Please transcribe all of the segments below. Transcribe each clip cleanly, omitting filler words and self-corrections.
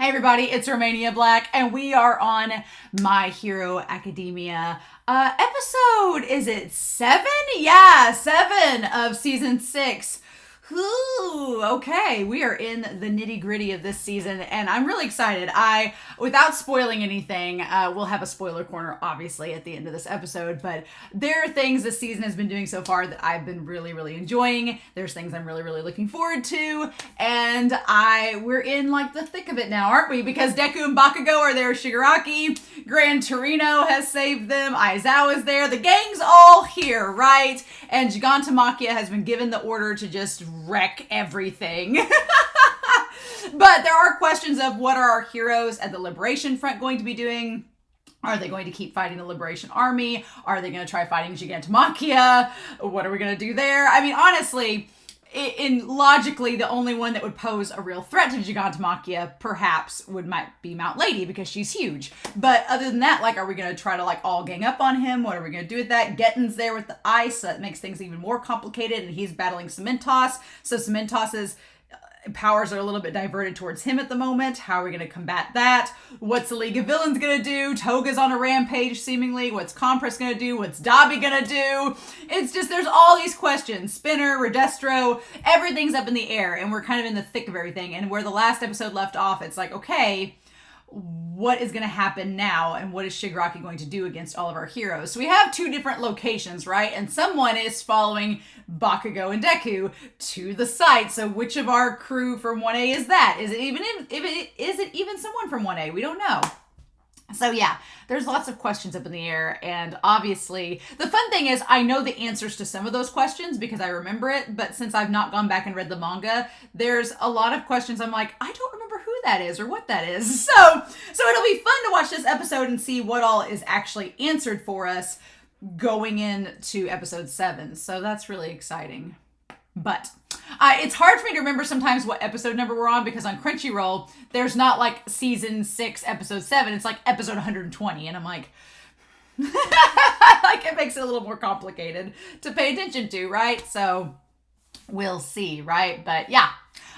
Hey everybody, it's Romania Black, and we are on My Hero Academia episode, is it 7? Yeah, 7 of season 6. Ooh, okay, we are in the nitty gritty of this season, and I'm really excited. Without spoiling anything, we'll have a spoiler corner, obviously, at the end of this episode, but there are things this season has been doing so far that I've been really, really enjoying. There's things I'm really, really looking forward to, and we're in, like, the thick of it now, aren't we? Because Deku and Bakugo are there, Shigaraki, Gran Torino has saved them, Aizawa's there, the gang's all here, right? And Gigantomachia has been given the order to just wreck everything. But there are questions of what are our heroes at the Liberation Front going to be doing? Are they going to keep fighting the Liberation Army? Are they going to try fighting Gigantomachia? What are we going to do there? I mean, honestly, logically, the only one that would pose a real threat to Gigantomachia perhaps might be Mount Lady because she's huge. But other than that, like, are we going to try to, like, all gang up on him? What are we going to do with that? Gettin's there with the ice, so that makes things even more complicated, and he's battling Cementos. So Cementos's powers are a little bit diverted towards him at the moment. How are we going to combat that? What's the League of Villains going to do? Toga's on a rampage, seemingly. What's Compress going to do? What's Dabi going to do? It's just, there's all these questions. Spinner, Redestro, everything's up in the air, and we're kind of in the thick of everything. And where the last episode left off, it's like, okay, what is going to happen now, and what is Shigaraki going to do against all of our heroes? So we have 2 different locations, right? And someone is following Bakugo and Deku to the site. So which of our crew from 1A is that? Is it even someone from 1A? We don't know. So yeah, there's lots of questions up in the air, and obviously the fun thing is I know the answers to some of those questions because I remember it, but since I've not gone back and read the manga, there's a lot of questions I'm like, I don't remember who that is or what that is. So it'll be fun to watch this episode and see what all is actually answered for us going into episode 7. So that's really exciting. But it's hard for me to remember sometimes what episode number we're on because on Crunchyroll, there's not like season 6, episode 7. It's like episode 120. And I'm like, like it makes it a little more complicated to pay attention to, right? So we'll see, right? But yeah,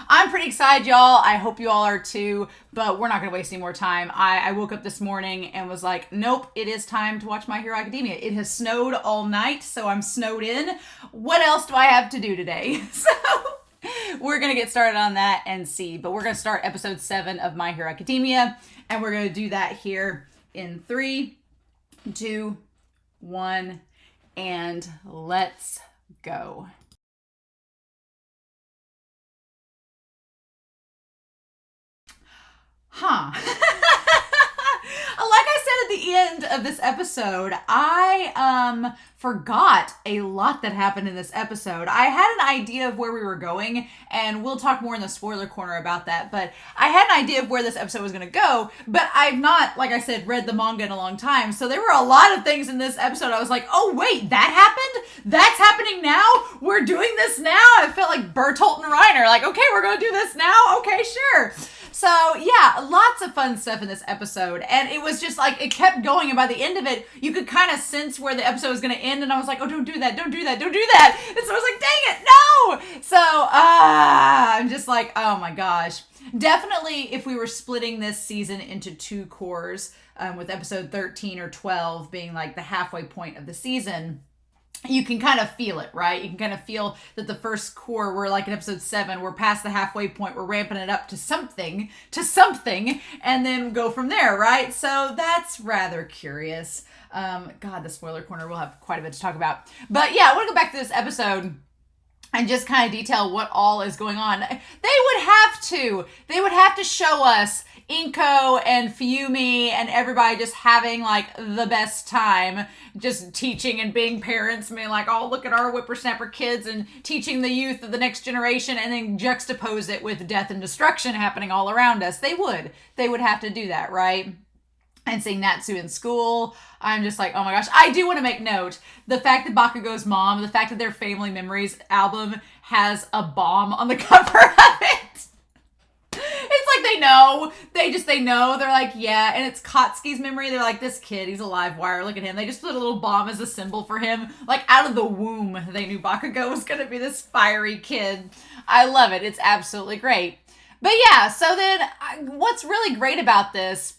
I'm pretty excited, y'all. I hope you all are too, but we're not going to waste any more time. I woke up this morning and was like, nope, it is time to watch My Hero Academia. It has snowed all night, so I'm snowed in. What else do I have to do today? So we're going to get started on that and see, but we're going to start episode 7 of My Hero Academia, and we're going to do that here in 3, 2, 1, and let's go. Huh. Like I said at the end of this episode, I forgot a lot that happened in this episode. I had an idea of where we were going, and we'll talk more in the spoiler corner about that, but I had an idea of where this episode was going to go, but I've not, like I said, read the manga in a long time, so there were a lot of things in this episode I was like, oh wait, that happened? That's happening now? We're doing this now? I felt like Bertolt and Reiner, like, okay, we're going to do this now? Okay, sure. So yeah, lots of fun stuff in this episode, and it was just like, it kept going, and by the end of it, you could kind of sense where the episode was going to end, and I was like, oh, don't do that, don't do that, don't do that, and so I was like, dang it, no! So, I'm just like, oh my gosh. Definitely, if we were splitting this season into 2 cours, with episode 13 or 12 being like the halfway point of the season, you can kind of feel it, right? You can kind of feel that the first cour, we're like in episode 7, we're past the halfway point, we're ramping it up to something, and then go from there, right? So that's rather curious. God, the spoiler corner, we'll have quite a bit to talk about. But yeah, I want to go back to this episode and just kind of detail what all is going on. They would have to show us Inko and Fiumi and everybody just having like the best time just teaching and being parents and being like, oh, look at our whippersnapper kids and teaching the youth of the next generation, and then juxtapose it with death and destruction happening all around us. They would have to do that, right? And seeing Natsu in school, I'm just like, oh my gosh. I do want to make note, the fact that Bakugo's mom, the fact that their Family Memories album has a bomb on the cover of it. It's like they know. They know. They're like, yeah. And it's Katsuki's memory. They're like, this kid, he's a live wire. Look at him. They just put a little bomb as a symbol for him. Like, out of the womb, they knew Bakugo was going to be this fiery kid. I love it. It's absolutely great. But yeah, so then what's really great about this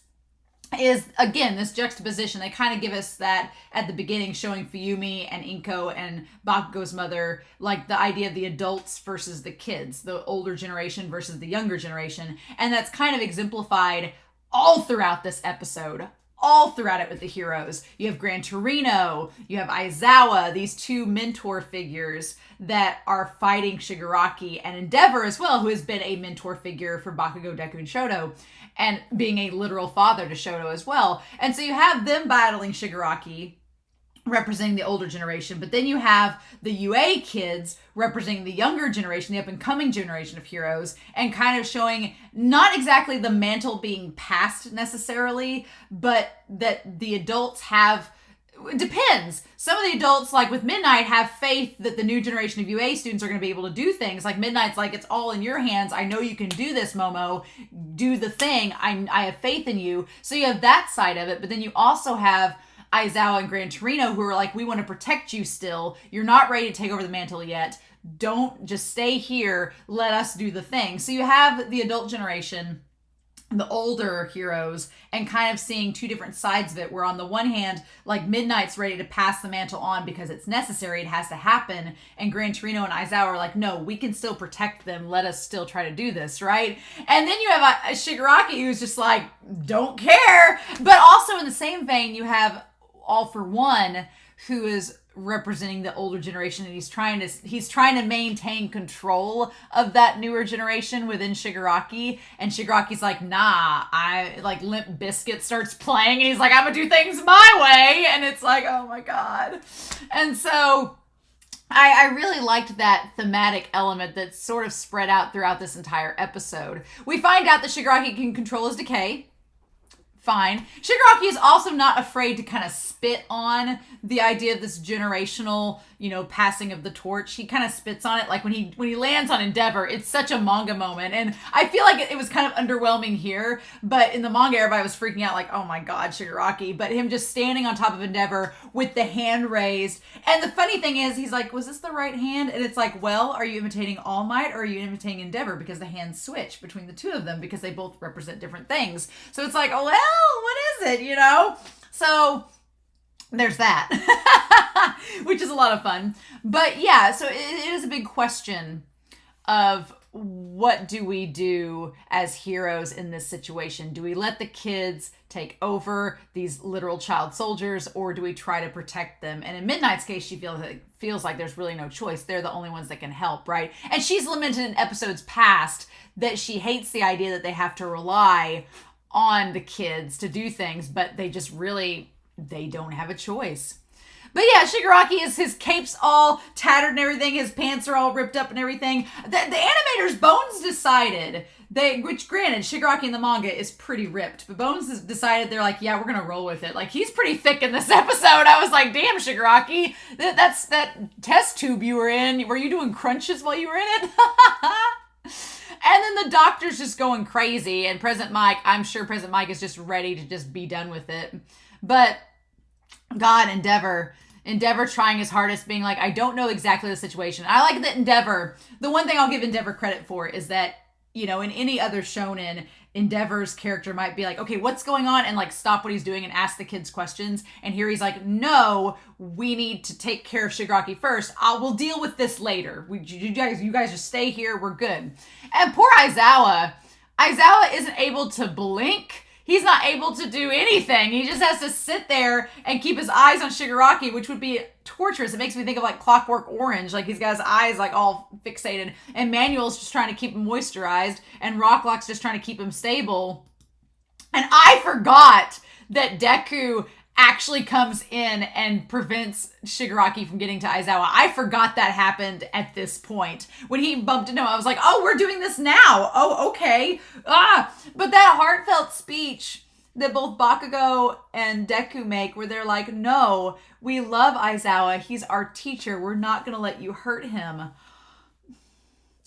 is, again, this juxtaposition. They kind of give us that at the beginning, showing Fuyumi and Inko and Bakugo's mother, like the idea of the adults versus the kids, the older generation versus the younger generation. And that's kind of exemplified all throughout this episode. All throughout it with the heroes. You have Gran Torino, you have Aizawa, these two mentor figures that are fighting Shigaraki, and Endeavor as well, who has been a mentor figure for Bakugo, Deku, and Shoto, and being a literal father to Shoto as well. And so you have them battling Shigaraki, representing the older generation, but then you have the UA kids representing the younger generation, the up-and-coming generation of heroes, and kind of showing not exactly the mantle being passed necessarily, but that the adults have... It depends. Some of the adults, like with Midnight, have faith that the new generation of UA students are going to be able to do things. Like Midnight's like, it's all in your hands. I know you can do this, Momo. Do the thing. I have faith in you. So you have that side of it, but then you also have Aizawa and Gran Torino, who are like, we want to protect you still. You're not ready to take over the mantle yet. Don't just stay here. Let us do the thing. So you have the adult generation, the older heroes, and kind of seeing two different sides of it, where on the one hand, like Midnight's ready to pass the mantle on because it's necessary, it has to happen, and Gran Torino and Aizawa are like, no, we can still protect them, let us still try to do this, right? And then you have a Shigaraki who's just like, don't care. But also in the same vein, you have All for One, who is representing the older generation, and he's trying to maintain control of that newer generation within Shigaraki. And Shigaraki's like, nah, I like Limp Bizkit starts playing, and he's like, I'm gonna do things my way. And it's like, oh my god. And so I really liked that thematic element that's sort of spread out throughout this entire episode. We find out that Shigaraki can control his decay. Fine. Shigaraki is also not afraid to kind of spit on the idea of this generational, passing of the torch. He kind of spits on it, like when he lands on Endeavor. It's such a manga moment, and I feel like it was kind of underwhelming here, but in the manga everybody was freaking out like, oh my god, Shigaraki. But him just standing on top of Endeavor with the hand raised, and the funny thing is, he's like, was this the right hand? And it's like, well, are you imitating All Might or are you imitating Endeavor? Because the hands switch between the two of them because they both represent different things. So it's like, oh well, what is it, So there's that, which is a lot of fun. But yeah, so it is a big question of what do we do as heroes in this situation? Do we let the kids take over these literal child soldiers, or do we try to protect them? And in Midnight's case, she feels like there's really no choice. They're the only ones that can help, right? And she's lamented in episodes past that she hates the idea that they have to rely on the kids to do things, but they just really... they don't have a choice. But yeah, Shigaraki his cape's all tattered and everything. His pants are all ripped up and everything. The animators, Bones decided, which granted, Shigaraki in the manga is pretty ripped, but Bones has decided, they're like, yeah, we're going to roll with it. Like, he's pretty thick in this episode. I was like, damn, Shigaraki, that's that test tube you were in. Were you doing crunches while you were in it? And then the doctor's just going crazy, and President Mike, I'm sure President Mike is just ready to just be done with it. But God, Endeavor trying his hardest, being like, I don't know exactly the situation. I like that Endeavor, the one thing I'll give Endeavor credit for is that, in any other shonen, Endeavor's character might be like, okay, what's going on? And like stop what he's doing and ask the kids questions. And here he's like, no, we need to take care of Shigaraki first. We'll deal with this later. You guys just stay here. We're good. And poor Aizawa isn't able to blink. He's not able to do anything. He just has to sit there and keep his eyes on Shigaraki, which would be torturous. It makes me think of like Clockwork Orange. Like he's got his eyes like all fixated. And Manuel's just trying to keep him moisturized. And Rocklock's just trying to keep him stable. And I forgot that Deku actually comes in and prevents Shigaraki from getting to Aizawa. I forgot that happened at this point. When he bumped into him, I was like, oh, we're doing this now. Oh, okay. But that heartfelt speech that both Bakugo and Deku make, where they're like, no, we love Aizawa. He's our teacher. We're not going to let you hurt him.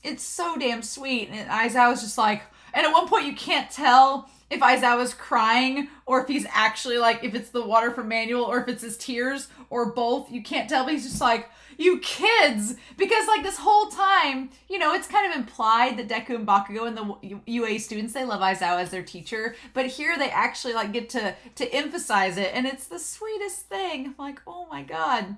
It's so damn sweet. And Aizawa's just like, And at one point you can't tell if Aizawa's crying or if he's actually like, if it's the water from Manuel or if it's his tears or both. You can't tell, but he's just like, you kids! Because like this whole time, you know, it's kind of implied that Deku and Bakugo and the UA students, they love Aizawa as their teacher. But here they actually like get to emphasize it. And it's the sweetest thing. I'm like, oh my God.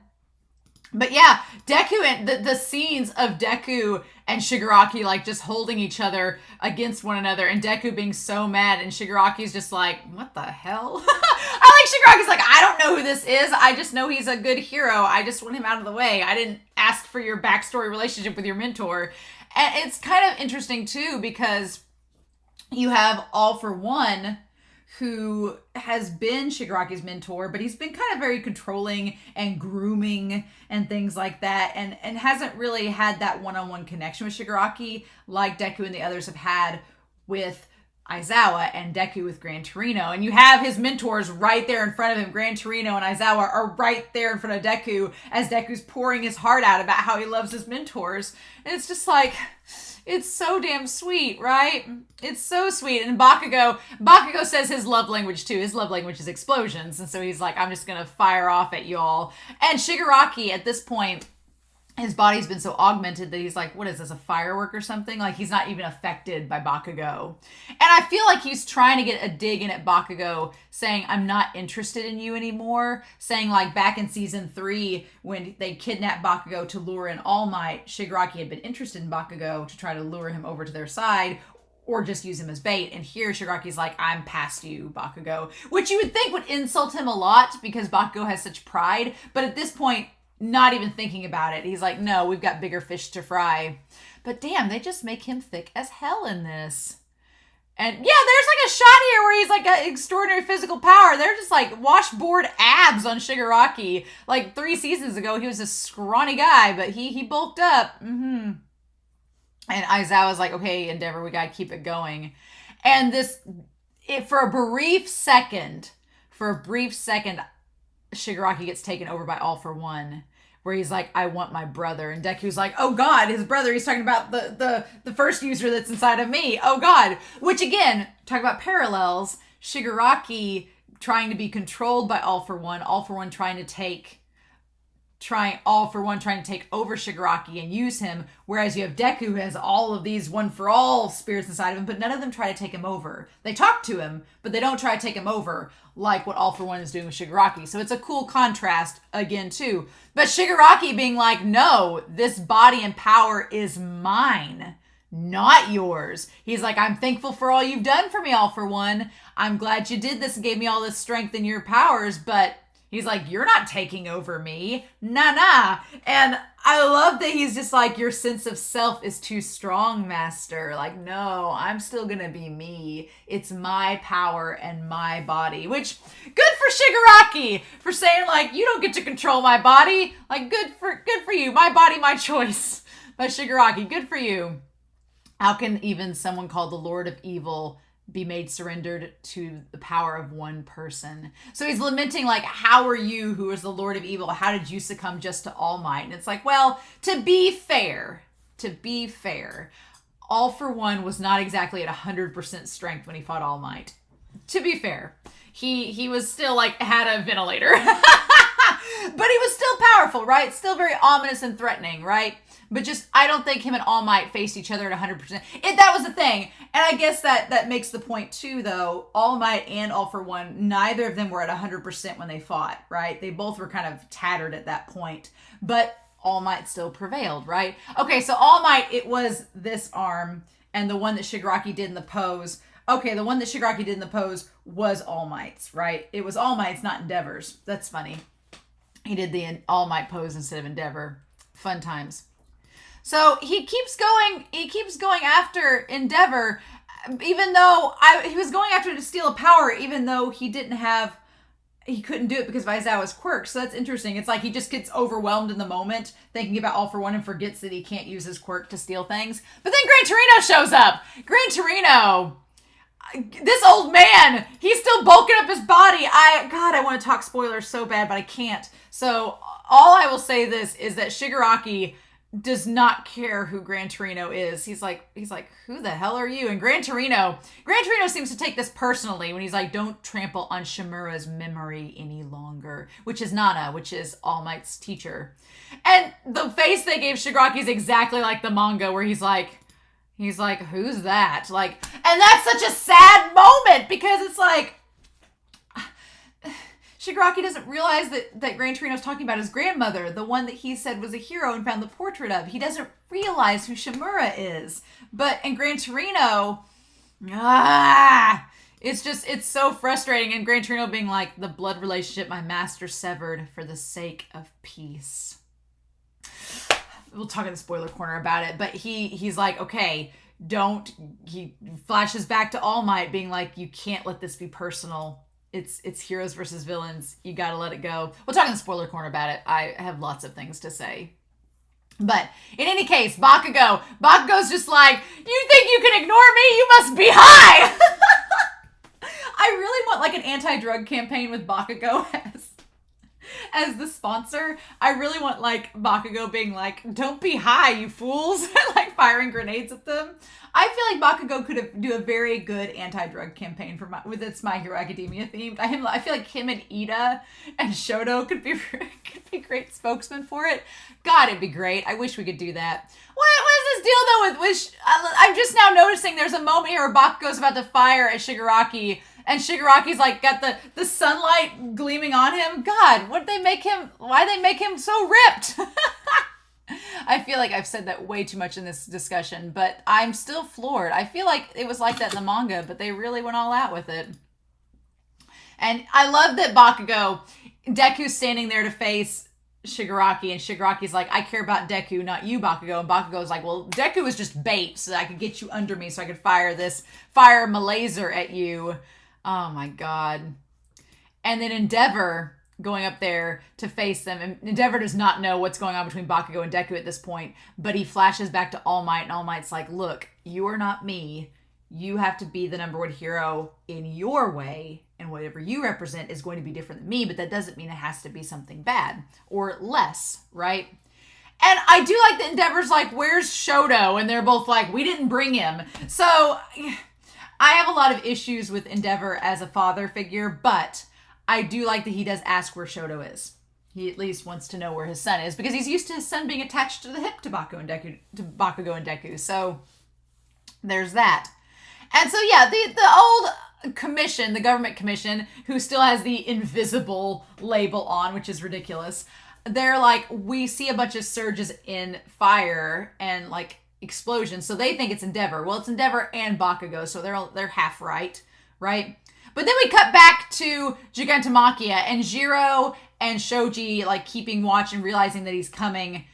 But yeah, Deku and the scenes of Deku and Shigaraki like just holding each other against one another and Deku being so mad and Shigaraki's just like, what the hell? I like Shigaraki's like, I don't know who this is. I just know he's a good hero. I just want him out of the way. I didn't ask for your backstory relationship with your mentor. And it's kind of interesting too because you have All For One, who has been Shigaraki's mentor, but he's been kind of very controlling and grooming and things like that, and hasn't really had that one-on-one connection with Shigaraki like Deku and the others have had with Aizawa and Deku with Gran Torino. And you have his mentors right there in front of him. Gran Torino and Aizawa are right there in front of Deku as Deku's pouring his heart out about how he loves his mentors. And it's just like, it's so damn sweet, right? It's so sweet. And Bakugo says his love language too. His love language is explosions. And so he's like, I'm just going to fire off at y'all. And Shigaraki at this point, his body's been so augmented that he's like, what is this, a firework or something? Like he's not even affected by Bakugo. And I feel like he's trying to get a dig in at Bakugo saying, I'm not interested in you anymore. Saying like back in season 3 when they kidnapped Bakugo to lure in All Might, Shigaraki had been interested in Bakugo to try to lure him over to their side or just use him as bait. And here Shigaraki's like, I'm past you, Bakugo. Which you would think would insult him a lot because Bakugo has such pride. But at this point, not even thinking about it. He's like, no, we've got bigger fish to fry. But damn, they just make him thick as hell in this. And yeah, there's like a shot here where he's like got extraordinary physical power. They're just like washboard abs on Shigaraki. Like 3 seasons ago, he was a scrawny guy, but he bulked up. And Aizawa's like, okay, Endeavor, we gotta keep it going. And for a brief second, Shigaraki gets taken over by All For One, where he's like, I want my brother. And Deku's like, oh God, his brother. He's talking about the first user that's inside of me. Oh God. Which again, talk about parallels. Shigaraki trying to be controlled by All For One. All For One trying to take over Shigaraki and use him. Whereas you have Deku who has all of these one for all spirits inside of him, but none of them try to take him over. They talk to him, but they don't try to take him over like what All For One is doing with Shigaraki. So it's a cool contrast again too. But Shigaraki being like, no, this body and power is mine, not yours. He's like, I'm thankful for all you've done for me, All For One. I'm glad you did this and gave me all this strength and your powers, but he's like, you're not taking over me. Nah. And I love that he's just like, your sense of self is too strong, master. Like, no, I'm still gonna be me. It's my power and my body. Which, good for Shigaraki for saying like, you don't get to control my body. Like, good for you. My body, my choice. By Shigaraki, good for you. How can even someone called the Lord of Evil be made surrendered to the power of one person? So he's lamenting like, how are you, who is the Lord of Evil, how did you succumb just to All Might? And it's like, well, to be fair, All For One was not exactly at 100% strength when he fought All Might. To be fair, he was still like had a ventilator, but he was still powerful, right? Still very ominous and threatening, right? But just, I don't think him and All Might faced each other at 100%. That was the thing. And I guess that makes the point too, though. All Might and All For One, neither of them were at 100% when they fought, right? They both were kind of tattered at that point. But All Might still prevailed, right? Okay, so All Might, it was this arm, and the one that Shigaraki did in the pose. Okay, the one that Shigaraki did in the pose was All Might's, right? It was All Might's, not Endeavor's. That's funny. He did the All Might pose instead of Endeavor. Fun times. So he keeps going after Endeavor, even though he was going after to steal a power, even though he couldn't do it because of Aizawa's quirk. So that's interesting. It's like he just gets overwhelmed in the moment, thinking about All For One and forgets that he can't use his quirk to steal things. But then Gran Torino shows up. Gran Torino, this old man, he's still bulking up his body. I want to talk spoilers so bad, but I can't. So all I will say this is that Shigaraki does not care who Gran Torino is. He's like, who the hell are you? And Gran Torino seems to take this personally when he's like, don't trample on Shimura's memory any longer, which is Nana, which is All Might's teacher. And the face they gave Shigaraki is exactly like the manga, where he's like, who's that? Like, and that's such a sad moment, because it's like, Shigaraki doesn't realize that Gran Torino's talking about his grandmother, the one that he said was a hero and found the portrait of. He doesn't realize who Shimura is. But in Gran Torino, it's so frustrating. And Gran Torino being like, the blood relationship my master severed for the sake of peace. We'll talk in the spoiler corner about it, but he's like, okay, he flashes back to All Might being like, you can't let this be personal. It's heroes versus villains. You gotta let it go. We'll talk in the spoiler corner about it. I have lots of things to say. But in any case, Bakugo's just like, you think you can ignore me? You must be high! I really want like an anti-drug campaign with Bakugo as the sponsor. I really want like Bakugo being like, don't be high, you fools, like firing grenades at them. I feel like Bakugo could do a very good anti-drug campaign with its My Hero Academia themed. I feel like him and Ida and Shoto could be great spokesmen for it. God, it'd be great. I wish we could do that. What is this deal though with I'm just now noticing there's a moment here where Bakugo's about to fire at Shigaraki, and Shigaraki's like got the sunlight gleaming on him. God, why'd they make him so ripped? I feel like I've said that way too much in this discussion, but I'm still floored. I feel like it was like that in the manga, but they really went all out with it. And I love that Deku's standing there to face Shigaraki, and Shigaraki's like, I care about Deku, not you, Bakugo. And Bakugo's like, well, Deku was just bait so that I could get you under me so I could fire my laser at you. Oh my God. And then Endeavor going up there to face them. And Endeavor does not know what's going on between Bakugo and Deku at this point, but he flashes back to All Might, and All Might's like, look, you are not me. You have to be the number one hero in your way, and whatever you represent is going to be different than me, but that doesn't mean it has to be something bad or less, right? And I do like that Endeavor's like, where's Shoto? And they're both like, we didn't bring him. So I have a lot of issues with Endeavor as a father figure, but I do like that he does ask where Shoto is. He at least wants to know where his son is, because he's used to his son being attached to the hip to Bakugo and Deku. So there's that. And so yeah, the old commission, the government commission, who still has the invisible label on, which is ridiculous. They're like, we see a bunch of surges in fire and like explosions, so they think it's Endeavor. Well, it's Endeavor and Bakugo, so they're half right? But then we cut back to Gigantomachia, and Jiro and Shoji like keeping watch and realizing that he's coming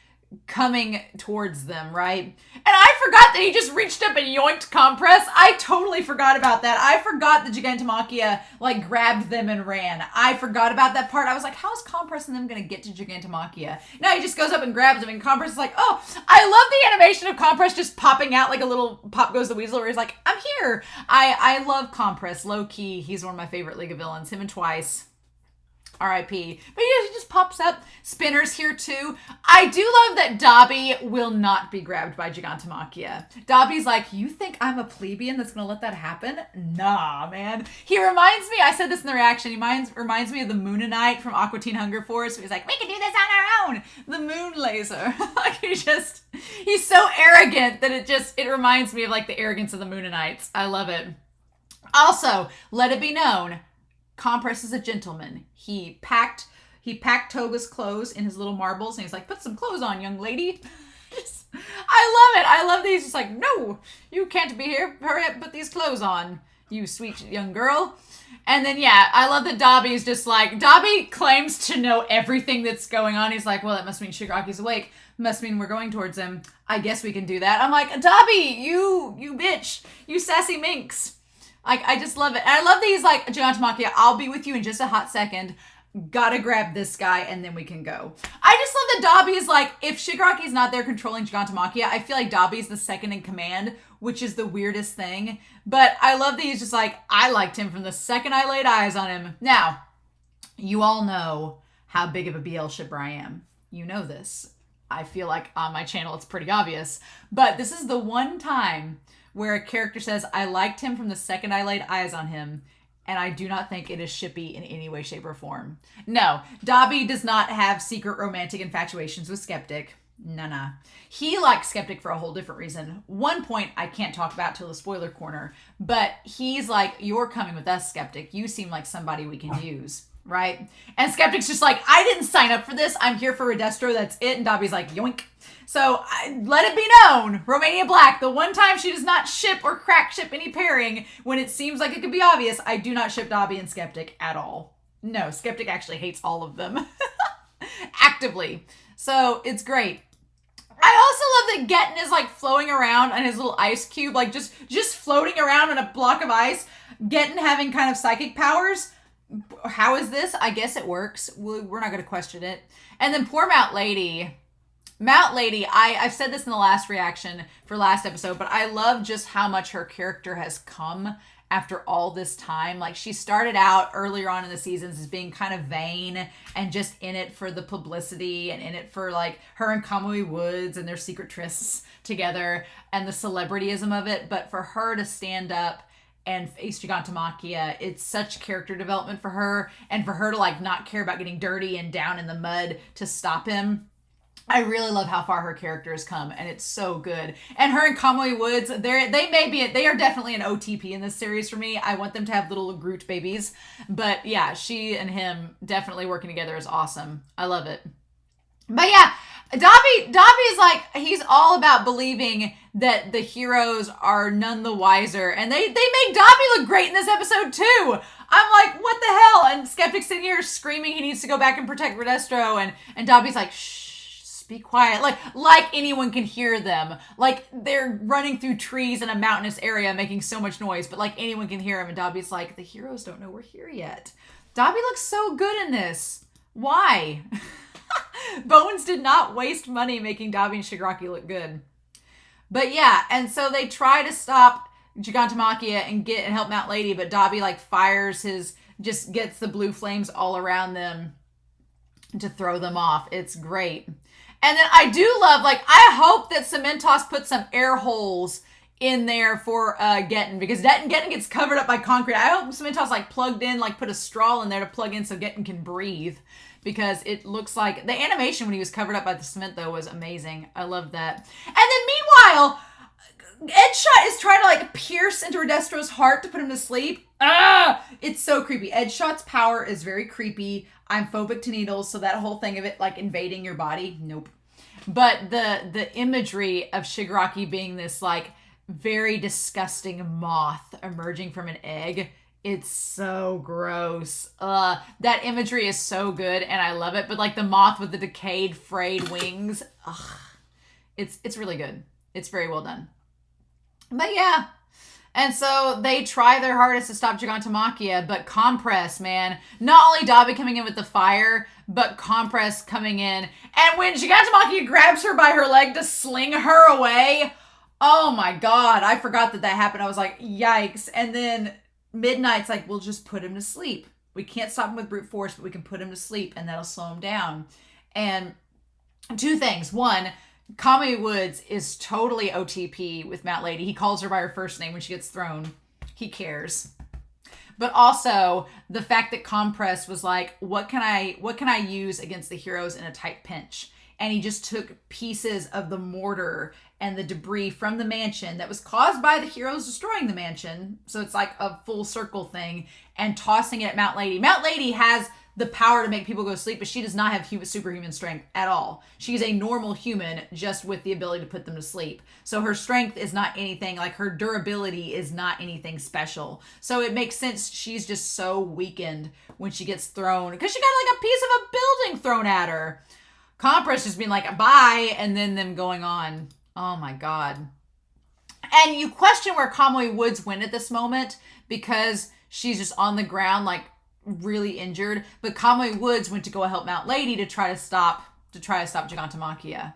towards them, right? And I forgot that he just reached up and yoinked Compress. I totally forgot about that. I forgot that Gigantomachia like grabbed them and ran. I forgot about that part. I was like, how is Compress and them gonna get to Gigantomachia? No, he just goes up and grabs them, and Compress is like, oh, I love the animation of Compress just popping out like a little Pop Goes the Weasel, where he's like, I'm here. I love Compress, low key. He's one of my favorite League of Villains, him and Twice. R.I.P. But yeah, he just pops up. Spinner's here too. I do love that Dabi will not be grabbed by Gigantomachia. Dabi's like, you think I'm a plebeian that's gonna let that happen? Nah, man. He reminds me, I said this in the reaction, he reminds me of the Moonanite from Aqua Teen Hunger Force. He's like, we can do this on our own. The moon laser. Like he's so arrogant that it reminds me of like the arrogance of the Moonanites. I love it. Also, let it be known, Compress is a gentleman. He packed Toga's clothes in his little marbles, and he's like, put some clothes on, young lady. I love it. I love that he's just like, no, you can't be here. Hurry up, put these clothes on, you sweet young girl. And then, yeah, I love that Dabi is just like, Dabi claims to know everything that's going on. He's like, well, that must mean Shigaraki's awake. Must mean we're going towards him. I guess we can do that. I'm like, Dabi, you bitch, you sassy minx. Like, I just love it. And I love that he's like, Gigantomachia, I'll be with you in just a hot second. Gotta grab this guy, and then we can go. I just love that Dabi is like, if Shigaraki's not there controlling Gigantomachia, I feel like Dabi's the second in command, which is the weirdest thing. But I love that he's just like, I liked him from the second I laid eyes on him. Now, you all know how big of a Beelzebub I am. You know this. I feel like on my channel it's pretty obvious. But this is the one time where a character says, I liked him from the second I laid eyes on him, and I do not think it is shippy in any way, shape, or form. No, Dabi does not have secret romantic infatuations with Skeptic. Nah. He likes Skeptic for a whole different reason. One point I can't talk about till the spoiler corner, but he's like, you're coming with us, Skeptic. You seem like somebody we can use, right? And Skeptic's just like, I didn't sign up for this. I'm here for Redestro. That's it. And Dabi's like, yoink. So let it be known, Romania Black, the one time she does not ship or crack ship any pairing when it seems like it could be obvious, I do not ship Dabi and Skeptic at all. No, Skeptic actually hates all of them. Actively. So it's great. I also love that Getten is like floating around on his little ice cube, like just floating around on a block of ice. Getten having kind of psychic powers. How is this? I guess it works. We're not going to question it. And then poor Mount Lady. Mount Lady, I've said this in the last reaction for last episode, but I love just how much her character has come after all this time. Like, she started out earlier on in the seasons as being kind of vain and just in it for the publicity and in it for like her and Kamui Woods and their secret trysts together and the celebrityism of it. But for her to stand up and face Gigantomachia, it's such character development for her, and for her to like not care about getting dirty and down in the mud to stop him. I really love how far her character has come, and it's so good. And her and Kamui Woods, they are definitely an OTP in this series for me. I want them to have little Groot babies. But yeah, she and him definitely working together is awesome. I love it. But yeah, Dabi is like, he's all about believing that the heroes are none the wiser. And they make Dabi look great in this episode too. I'm like, what the hell? And Skeptic's sitting here screaming he needs to go back and protect Redestro. And Dabi's like, shh. Be quiet. Like anyone can hear them. Like they're running through trees in a mountainous area making so much noise, but like anyone can hear them. And Dabi's like, the heroes don't know we're here yet. Dabi looks so good in this. Why? Bones did not waste money making Dabi and Shigaraki look good. But yeah, and so they try to stop Gigantomachia and help Mount Lady, but Dabi like fires just gets the blue flames all around them to throw them off. It's great. And then I do love, like, I hope that Cementos put some air holes in there for Getten, because Getten gets covered up by concrete. I hope Cementos, like, plugged in, like, put a straw in there to plug in so Getten can breathe, because it looks like the animation when he was covered up by the cement, though, was amazing. I love that. And then meanwhile, Edgeshot is trying to, like, pierce into Redestro's heart to put him to sleep. It's so creepy. Edgeshot's power is very creepy. I'm phobic to needles, so that whole thing of it, like, invading your body, nope. But the imagery of Shigaraki being this, like, very disgusting moth emerging from an egg, it's so gross. That imagery is so good, and I love it. But, like, the moth with the decayed, frayed wings, it's really good. It's very well done. But yeah. And so they try their hardest to stop Gigantomachia, but Compress, man. Not only Dabi coming in with the fire, but Compress coming in. And when Gigantomachia grabs her by her leg to sling her away, oh my god, I forgot that happened. I was like, yikes. And then Midnight's like, we'll just put him to sleep. We can't stop him with brute force, but we can put him to sleep, and that'll slow him down. And two things. One, Kamui Woods is totally OTP with Mount Lady. He calls her by her first name when she gets thrown. He cares. But also the fact that Compress was like, what can I use against the heroes in a tight pinch? And he just took pieces of the mortar and the debris from the mansion that was caused by the heroes destroying the mansion. So it's like a full circle thing, and tossing it at Mount Lady. Mount Lady has the power to make people go to sleep, but she does not have superhuman strength at all. She's a normal human, just with the ability to put them to sleep. So her strength is not anything, like her durability is not anything special. So it makes sense she's just so weakened when she gets thrown, because she got like a piece of a building thrown at her. Compress just being like, bye, and then them going on. Oh my god. And you question where Kamui Woods went at this moment, because she's just on the ground, like, really injured, but Kamui Woods went to go help Mount Lady to try to stop Gigantomachia.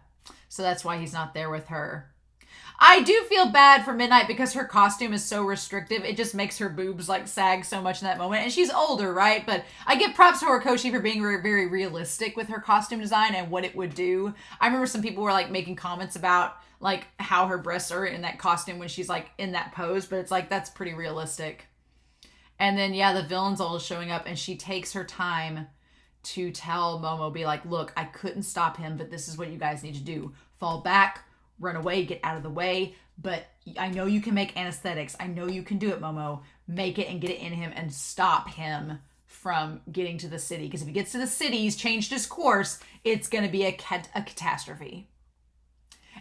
So that's why he's not there with her. I do feel bad for Midnight because her costume is so restrictive. It just makes her boobs like sag so much in that moment. And she's older, right? But I give props to Horikoshi for being very, very realistic with her costume design and what it would do. I remember some people were like making comments about like how her breasts are in that costume when she's like in that pose, but it's like that's pretty realistic. And then yeah, the villain's all showing up and she takes her time to tell Momo, be like, look, I couldn't stop him, but this is what you guys need to do. Fall back, run away, get out of the way. But I know you can make anesthetics. I know you can do it, Momo. Make it and get it in him and stop him from getting to the city. Because if he gets to the city, he's changed his course, it's going to be a catastrophe.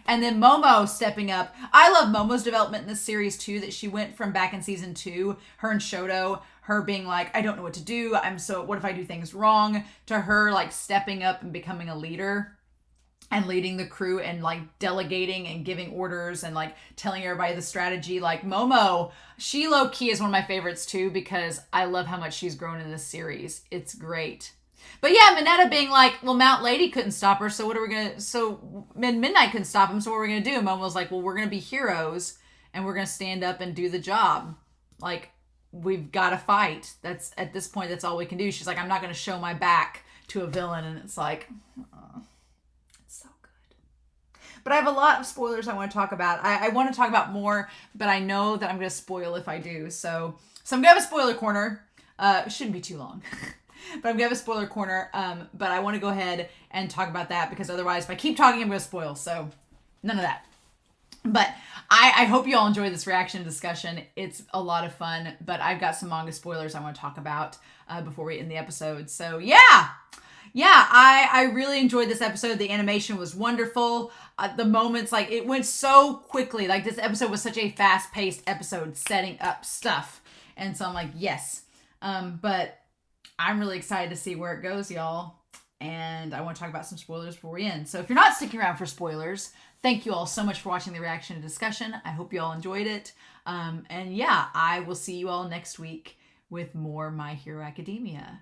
And then Momo stepping up. I love Momo's development in this series too, that she went from back in season 2, her and Shoto, her being like, I don't know what to do. What if I do things wrong? To her like stepping up and becoming a leader and leading the crew and like delegating and giving orders and like telling everybody the strategy. Like Momo, she low key is one of my favorites too, because I love how much she's grown in this series. It's great. But yeah, Mineta being like, well, Mount Lady couldn't stop her, so what are we gonna, so Midnight couldn't stop him, so what are we gonna do? Momo's like, well, we're gonna be heroes and we're gonna stand up and do the job. Like, we've gotta fight. That's, at this point, that's all we can do. She's like, I'm not gonna show my back to a villain, and it's like, it's so good. But I have a lot of spoilers I want to talk about. I want to talk about more, but I know that I'm gonna spoil if I do. So I'm gonna have a spoiler corner. It shouldn't be too long. But I'm going to have a spoiler corner, but I want to go ahead and talk about that because otherwise, if I keep talking, I'm going to spoil. So, none of that. But I hope you all enjoy this reaction discussion. It's a lot of fun, but I've got some manga spoilers I want to talk about before we end the episode. So, yeah, I really enjoyed this episode. The animation was wonderful. The moments, like, it went so quickly. Like, this episode was such a fast-paced episode, setting up stuff. And so I'm like, yes. But I'm really excited to see where it goes, y'all. And I want to talk about some spoilers before we end. So if you're not sticking around for spoilers, thank you all so much for watching the reaction and discussion. I hope you all enjoyed it. And yeah, I will see you all next week with more My Hero Academia.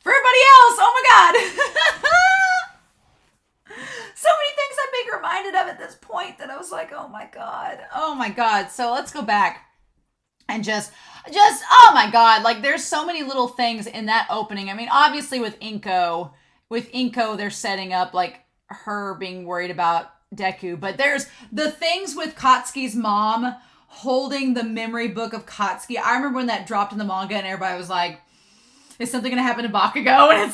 For everybody else, oh my God. So many things I'm being reminded of at this point that I was like, oh my God. So let's go back. And just, oh my God, like there's so many little things in that opening. I mean, obviously with Inko, they're setting up like her being worried about Deku, but there's the things with Katsuki's mom holding the memory book of Katsuki. I remember when that dropped in the manga and everybody was like, is something going to happen to Bakugo? And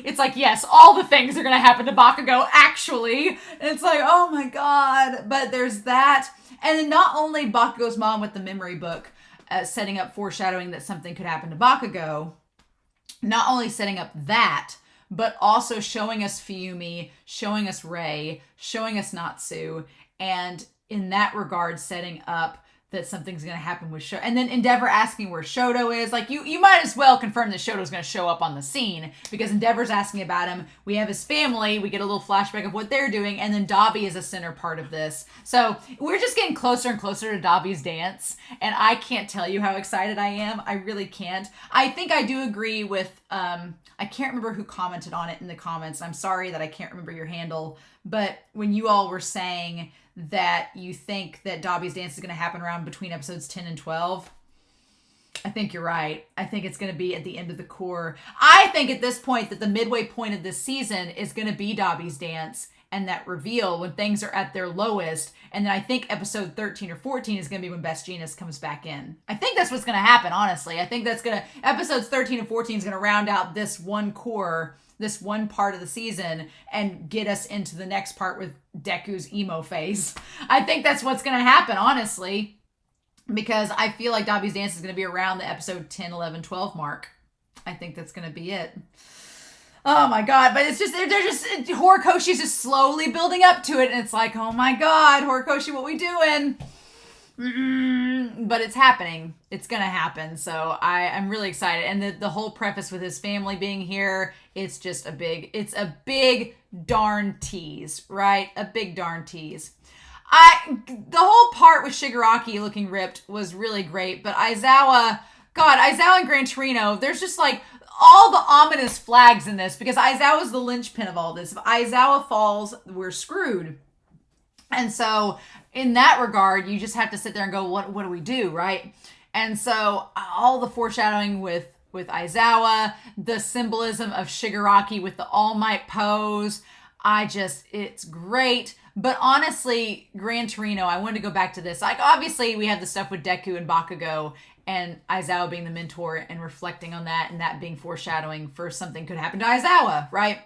it's like, yes, all the things are going to happen to Bakugo, actually. And it's like, oh my God. But there's that. And then not only Bakugo's mom with the memory book, setting up foreshadowing that something could happen to Bakugo, not only setting up that, but also showing us Fuyumi, showing us Rei, showing us Natsu, and in that regard, setting up that something's going to happen with Shoto. And then Endeavor asking where Shoto is. Like, you might as well confirm that Shoto's going to show up on the scene, because Endeavor's asking about him. We have his family. We get a little flashback of what they're doing. And then Dabi is a center part of this. So we're just getting closer and closer to Dabi's dance. And I can't tell you how excited I am. I really can't. I think I do agree with, I can't remember who commented on it in the comments. I'm sorry that I can't remember your handle. But when you all were saying that you think that Dabi's dance is going to happen around between episodes 10 and 12, I think you're right. I think it's going to be at the end of the cour. I think at this point that the midway point of this season is going to be Dabi's dance and that reveal when things are at their lowest. And then I think episode 13 or 14 is going to be when Best Jeanist comes back in. I think that's what's going to happen, honestly. I think that's going to, episodes 13 and 14 is going to round out this one cour, this one part of the season, and get us into the next part with Deku's emo phase. I think that's what's going to happen, honestly, because I feel like Dabi's dance is going to be around the episode 10, 11, 12 mark. I think that's going to be it. Oh my God, but it's just, they're just, Horikoshi's just slowly building up to it, and it's like, oh my God, Horikoshi, what we doing? But it's happening. It's gonna happen. So I'm really excited. And the whole preface with his family being here, it's just a big darn tease, right? A big darn tease. The whole part with Shigaraki looking ripped was really great, but Aizawa and Gran Torino, there's just like all the ominous flags in this, because Aizawa's the linchpin of all this. If Aizawa falls, we're screwed. And so in that regard, you just have to sit there and go, what do we do, right? And so all the foreshadowing with Aizawa, the symbolism of Shigaraki with the All Might pose, it's great. But honestly, Gran Torino, I wanted to go back to this. Like, obviously, we have the stuff with Deku and Bakugo and Aizawa being the mentor and reflecting on that, and that being foreshadowing for something could happen to Aizawa, right?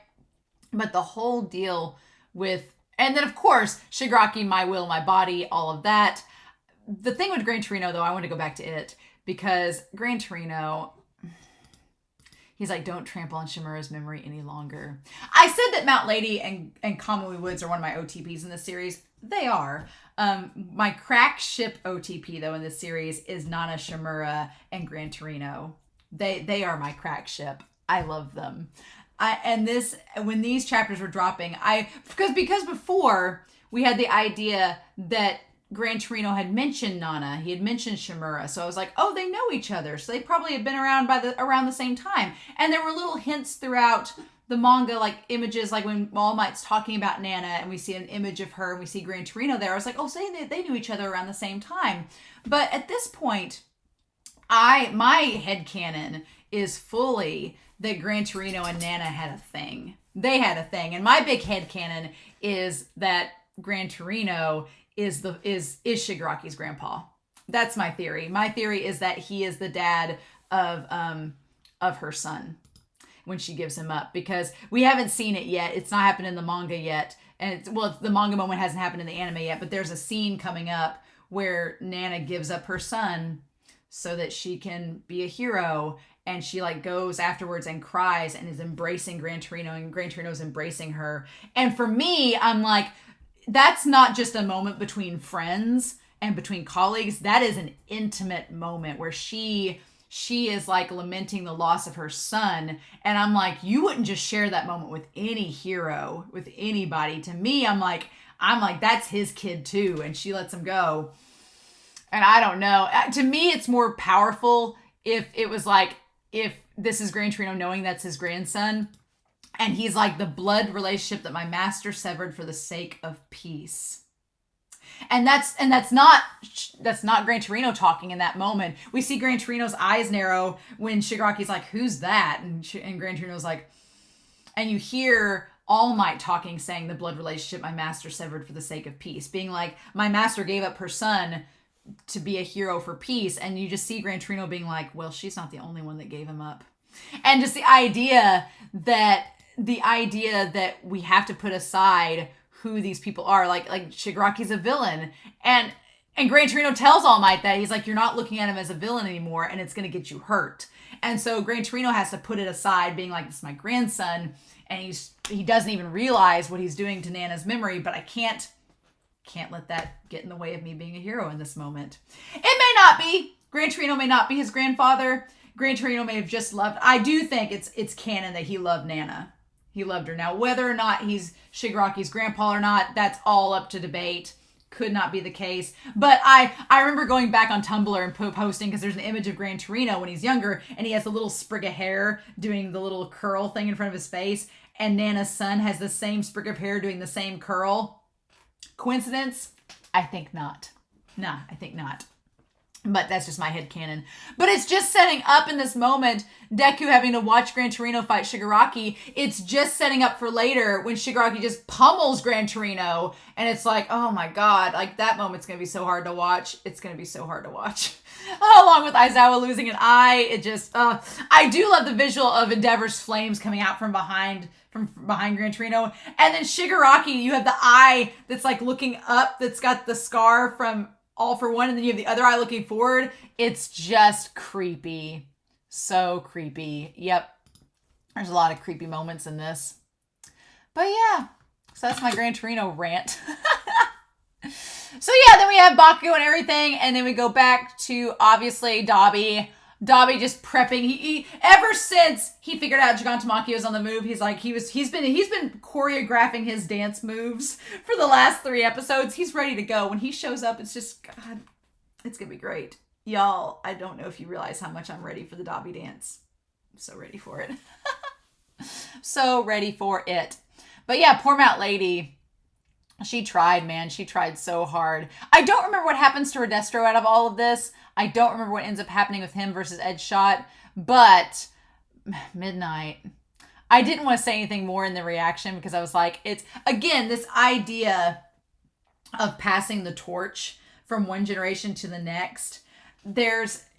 But the whole deal with, and then of course, Shigaraki, my will, my body, all of that. The thing with Gran Torino, though, I want to go back to it because Gran Torino, he's like, don't trample on Shimura's memory any longer. I said that Mount Lady and Kamui Woods are one of my OTPs in this series. They are. My crack ship OTP, though, in this series is Nana Shimura and Gran Torino. They are my crack ship. I love them. When these chapters were dropping, because before we had the idea that Gran Torino had mentioned Nana, he had mentioned Shimura, so I was like, oh, they know each other, so they probably have been around around the same time. And there were little hints throughout the manga, like images, like when All Might's talking about Nana, and we see an image of her, and we see Gran Torino there. I was like, oh, so they knew each other around the same time. But at this point, my headcanon is fully that Gran Torino and Nana had a thing. They had a thing. And my big headcanon is that Gran Torino is Shigaraki's grandpa. That's my theory. My theory is that he is the dad of her son when she gives him up, because we haven't seen it yet. It's not happened in the manga yet. And the manga moment hasn't happened in the anime yet, but there's a scene coming up where Nana gives up her son so that she can be a hero. And she like goes afterwards and cries and is embracing Gran Torino, and Gran Torino's embracing her. And for me, I'm like, that's not just a moment between friends and between colleagues. That is an intimate moment where she is like lamenting the loss of her son. And I'm like, you wouldn't just share that moment with any hero, with anybody. To me, I'm like, that's his kid too. And she lets him go. And I don't know. To me, it's more powerful if it was like, if this is Gran Torino knowing that's his grandson, and he's like, the blood relationship that my master severed for the sake of peace. And that's not Gran Torino talking in that moment. We see Gran Torino's eyes narrow when Shigaraki's like, who's that? And Gran Torino's like, and you hear All Might talking, saying the blood relationship my master severed for the sake of peace, being like, my master gave up her son to be a hero for peace. And you just see Gran Torino being like, well, she's not the only one that gave him up. And just the idea that we have to put aside who these people are, like Shigaraki's a villain, and Gran Torino tells All Might that he's like, you're not looking at him as a villain anymore, and it's going to get you hurt. And so Gran Torino has to put it aside, being like, this is my grandson, and he doesn't even realize what he's doing to Nana's memory, but I can't let that get in the way of me being a hero in this moment. It may not be. Gran Torino may not be his grandfather. Gran Torino may have just loved. I do think it's canon that he loved Nana. He loved her. Now, whether or not he's Shigaraki's grandpa or not, that's all up to debate. Could not be the case. But I remember going back on Tumblr and posting, because there's an image of Gran Torino when he's younger, and he has a little sprig of hair doing the little curl thing in front of his face, and Nana's son has the same sprig of hair doing the same curl. Coincidence? I think not. Nah, I think not. But that's just my headcanon. But it's just setting up in this moment, Deku having to watch Gran Torino fight Shigaraki. It's just setting up for later when Shigaraki just pummels Gran Torino. And it's like, oh my god, like that moment's going to be so hard to watch. It's going to be so hard to watch. Along with Aizawa losing an eye, it just, I do love the visual of Endeavor's flames coming out from behind Gran Torino. And then Shigaraki, you have the eye that's like looking up, that's got the scar from All for One, and then you have the other eye looking forward. It's just creepy. So creepy. Yep. There's a lot of creepy moments in this. But yeah, so that's my Gran Torino rant. So yeah, then we have Bakugo and everything, and then we go back to, obviously, Dabi. Dabi just prepping. He ever since he figured out Gigantomachia was on the move, he's been choreographing his dance moves for the last 3 episodes. He's ready to go. When he shows up, it's just, God, it's gonna be great. Y'all, I don't know if you realize how much I'm ready for the Dabi dance. I'm so ready for it. So ready for it. But yeah, poor Mount Lady. She tried, man. She tried so hard. I don't remember what happens to Redestro out of all of this. I don't remember what ends up happening with him versus Edgeshot. But Midnight. I didn't want to say anything more in the reaction because I was like, it's, again, this idea of passing the torch from one generation to the next.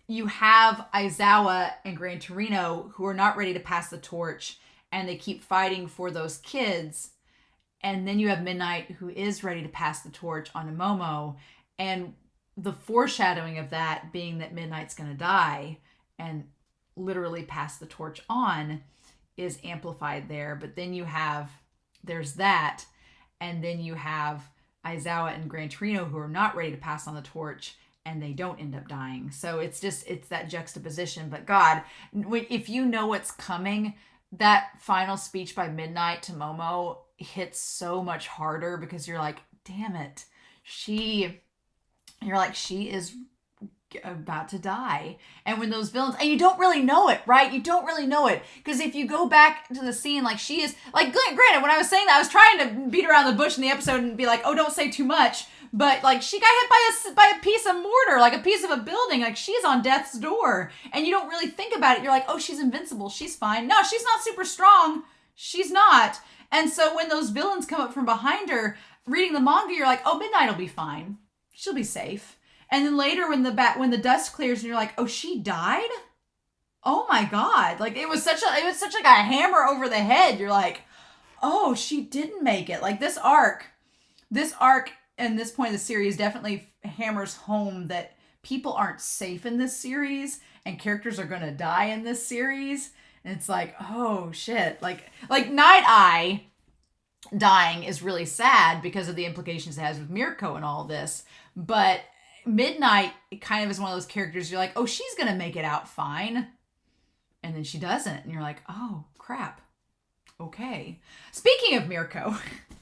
You have Aizawa and Gran Torino who are not ready to pass the torch, and they keep fighting for those kids. And then you have Midnight, who is ready to pass the torch on Momo. And the foreshadowing of that being that Midnight's going to die and literally pass the torch on is amplified there. But then there's that. And then you have Aizawa and Gran Torino, who are not ready to pass on the torch, and they don't end up dying. So it's that juxtaposition. But God, if you know what's coming, that final speech by Midnight to Momo hits so much harder because you're like, damn it. She is about to die. And when those villains, and you don't really know it, right? You don't really know it. Because if you go back to the scene, like she is, like granted, when I was saying that, I was trying to beat around the bush in the episode and be like, oh, don't say too much. But like she got hit by a piece of mortar, like a piece of a building. Like she's on death's door. And you don't really think about it. You're like, oh, she's invincible. She's fine. No, she's not super strong. She's not. And so when those villains come up from behind her, reading the manga, you're like, oh, Midnight will be fine. She'll be safe. And then later when the dust clears and you're like, oh, she died? Oh my God. Like it was such like a hammer over the head. You're like, oh, she didn't make it. Like this arc and this point of the series definitely hammers home that people aren't safe in this series and characters are going to die in this series. And it's like, oh shit. Like Night Eye dying is really sad because of the implications it has with Mirko and all this. But Midnight kind of is one of those characters you're like, oh, she's going to make it out fine. And then she doesn't. And you're like, oh, crap. Okay. Speaking of Mirko,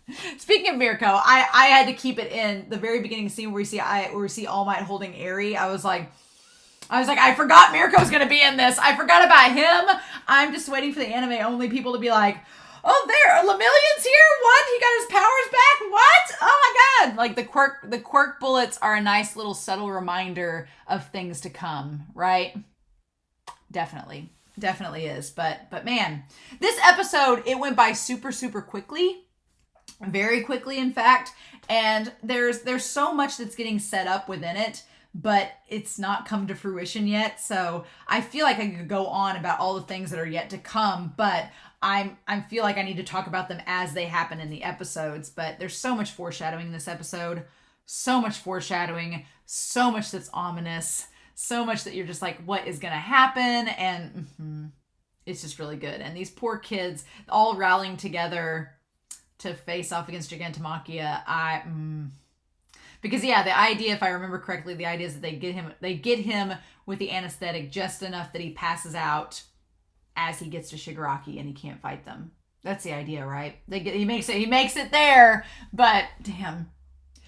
I had to keep it in the very beginning scene where we see All Might holding Eri. I was like, I forgot Mirko's going to be in this. I forgot about him. I'm just waiting for the anime only people to be like, oh, there, Lemillion's here? What? He got his powers back? What? Oh my God. Like the quirk bullets are a nice little subtle reminder of things to come, right? Definitely is. But man, this episode, it went by super, super quickly. Very quickly, in fact. And there's so much that's getting set up within it, but it's not come to fruition yet. So I feel like I could go on about all the things that are yet to come, but I feel like I need to talk about them as they happen in the episodes. But there's so much foreshadowing in this episode. So much foreshadowing. So much that's ominous. So much that you're just like, what is going to happen? And it's just really good. And these poor kids all rallying together to face off against Gigantomachia. Because yeah, the idea, if I remember correctly, the idea is that they get him with the anesthetic just enough that he passes out as he gets to Shigaraki and he can't fight them. That's the idea, right? He makes it there, but damn.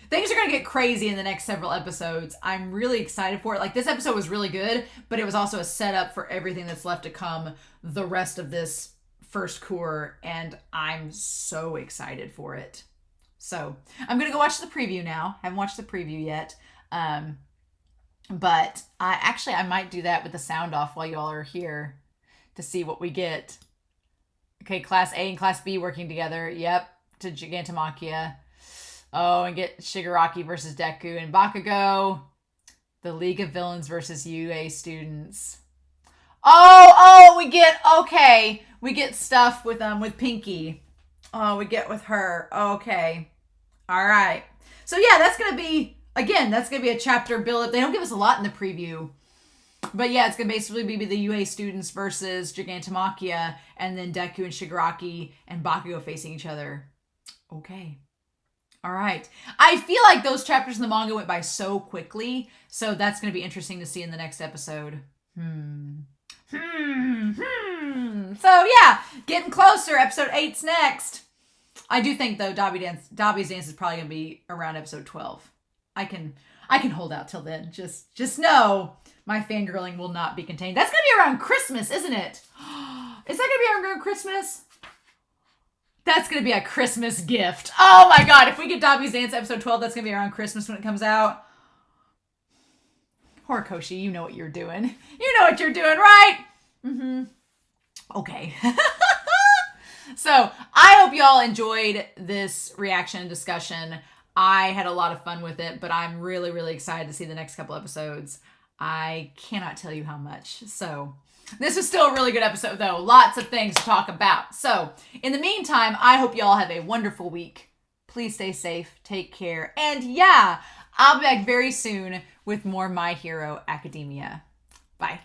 Things are going to get crazy in the next several episodes. I'm really excited for it. Like, this episode was really good, but it was also a setup for everything that's left to come the rest of this first cour, and I'm so excited for it. So, I'm going to go watch the preview now. Haven't watched the preview yet. But I might do that with the sound off while y'all are here to see what we get. Okay, Class A and Class B working together. Yep, to Gigantomachia. Oh, and get Shigaraki versus Deku and Bakugo. The League of Villains versus UA students. Oh, we get stuff with Pinky. Oh, we get with her. Okay. All right. So yeah, that's going to be a chapter build up. They don't give us a lot in the preview. But yeah, it's going to basically be the UA students versus Gigantomachia, and then Deku and Shigaraki and Bakugo facing each other. Okay. All right. I feel like those chapters in the manga went by so quickly, so that's going to be interesting to see in the next episode. So yeah, getting closer. Episode 8's next. I do think though Dabi's dance is probably going to be around episode 12. I can hold out till then. Just know my fangirling will not be contained. That's going to be around Christmas, isn't it? Is that going to be around Christmas? That's going to be a Christmas gift. Oh my God. If we get Dabi's Dance episode 12, that's going to be around Christmas when it comes out. Horikoshi, you know what you're doing. You know what you're doing, right? Mm-hmm. Okay. So I hope y'all enjoyed this reaction discussion. I had a lot of fun with it, but I'm really, really excited to see the next couple episodes. I cannot tell you how much. So this was still a really good episode, though. Lots of things to talk about. So in the meantime, I hope y'all have a wonderful week. Please stay safe, take care, and yeah, I'll be back very soon with more My Hero Academia. Bye.